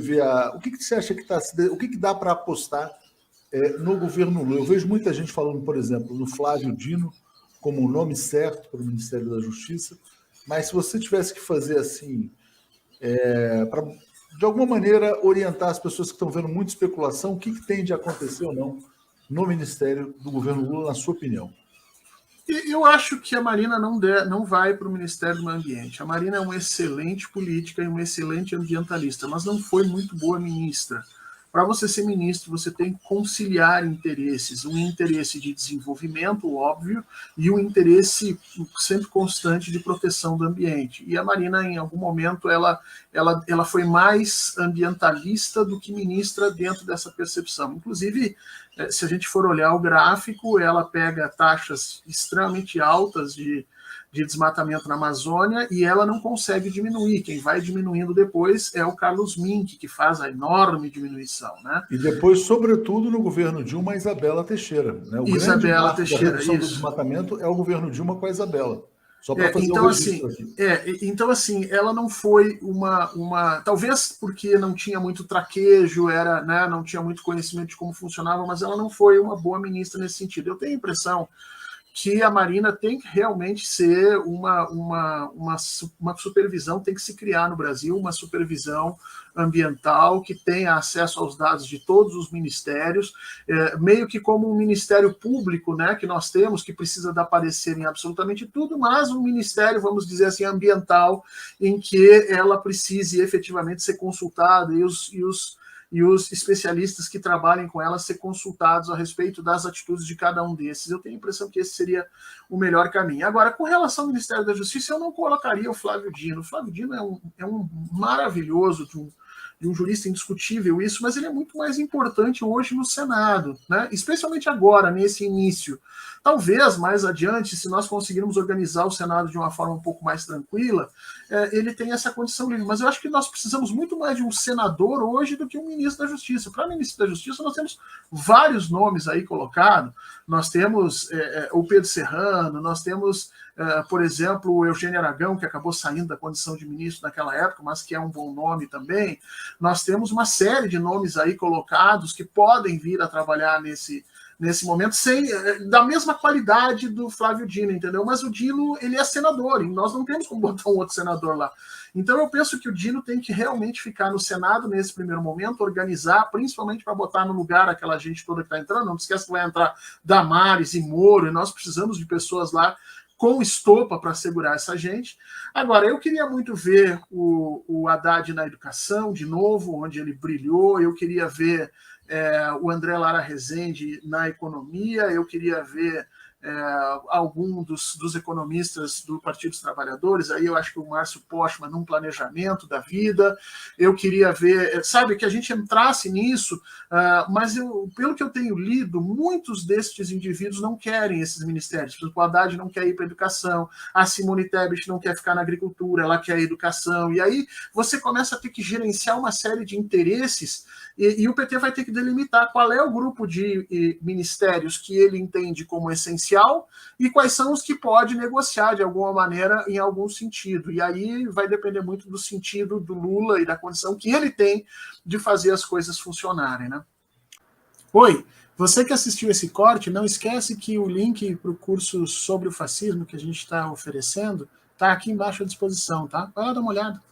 vê o que você acha que o que dá para apostar no governo Lula? Eu vejo muita gente falando, por exemplo, no Flávio Dino como o nome certo para o Ministério da Justiça, mas se você tivesse que fazer assim, para de alguma maneira orientar as pessoas que estão vendo muita especulação, o que tem de acontecer ou não no Ministério do governo Lula, na sua opinião? Eu acho que a Marina não vai para o Ministério do Meio Ambiente. A Marina é uma excelente política e uma excelente ambientalista, mas não foi muito boa ministra. Para você ser ministro, você tem que conciliar interesses, um interesse de desenvolvimento, óbvio, e um interesse sempre constante de proteção do ambiente. E a Marina, em algum momento, ela foi mais ambientalista do que ministra dentro dessa percepção. Inclusive, se a gente for olhar o gráfico, ela pega taxas extremamente altas de desmatamento na Amazônia e ela não consegue diminuir. Quem vai diminuindo depois é o Carlos Mink, que faz a enorme diminuição. Né? E depois, sobretudo, no governo Dilma, a Isabela Teixeira. Né? O Isabela grande Teixeira, da redução do desmatamento é o governo Dilma com a Isabela. Só para fazer então, um registro aqui. Então, assim, ela não foi uma. Talvez porque não tinha muito traquejo, né, não tinha muito conhecimento de como funcionava, mas ela não foi uma boa ministra nesse sentido. Eu tenho a impressão que a Marina tem que realmente ser uma supervisão, tem que se criar no Brasil uma supervisão ambiental que tenha acesso aos dados de todos os ministérios, meio que como um ministério público, né, que nós temos, que precisa dar parecer em absolutamente tudo, mas um ministério, vamos dizer assim, ambiental, em que ela precise efetivamente ser consultada e os especialistas que trabalhem com ela ser consultados a respeito das atitudes de cada um desses. Eu tenho a impressão que esse seria o melhor caminho. Agora, com relação ao Ministério da Justiça, eu não colocaria o Flávio Dino. O Flávio Dino é um maravilhoso, de um jurista indiscutível isso, mas ele é muito mais importante hoje no Senado, né? Especialmente agora, nesse início. Talvez mais adiante, se nós conseguirmos organizar o Senado de uma forma um pouco mais tranquila, ele tem essa condição livre. Mas eu acho que nós precisamos muito mais de um senador hoje do que um ministro da Justiça. Para ministro da Justiça, nós temos vários nomes aí colocados. Nós temos o Pedro Serrano, nós temos, por exemplo, o Eugênio Aragão, que acabou saindo da condição de ministro naquela época, mas que é um bom nome também. Nós temos uma série de nomes aí colocados que podem vir a trabalhar nesse momento, da mesma qualidade do Flávio Dino, entendeu? Mas o Dino, ele é senador, e nós não temos como botar um outro senador lá. Então eu penso que o Dino tem que realmente ficar no Senado nesse primeiro momento, organizar, principalmente para botar no lugar aquela gente toda que está entrando. Não esquece que vai entrar Damares e Moro, e nós precisamos de pessoas lá com estopa para segurar essa gente. Agora, eu queria muito ver o Haddad na educação, de novo, onde ele brilhou. Eu queria ver o André Lara Rezende na economia. Eu queria ver algum dos economistas do Partido dos Trabalhadores. Aí eu acho que o Márcio Postman num planejamento da vida. Eu queria ver, sabe, que a gente entrasse nisso, mas pelo que eu tenho lido, muitos destes indivíduos não querem esses ministérios. Por exemplo, o Haddad não quer ir para a educação, a Simone Tebet não quer ficar na agricultura, ela quer a educação, e aí você começa a ter que gerenciar uma série de interesses, e o PT vai ter que delimitar qual é o grupo de ministérios que ele entende como essencial e quais são os que pode negociar de alguma maneira em algum sentido. E aí vai depender muito do sentido do Lula e da condição que ele tem de fazer as coisas funcionarem, né? Oi, você que assistiu esse corte, não esquece que o link para o curso sobre o fascismo que a gente está oferecendo está aqui embaixo à disposição, tá? Vai lá dar uma olhada.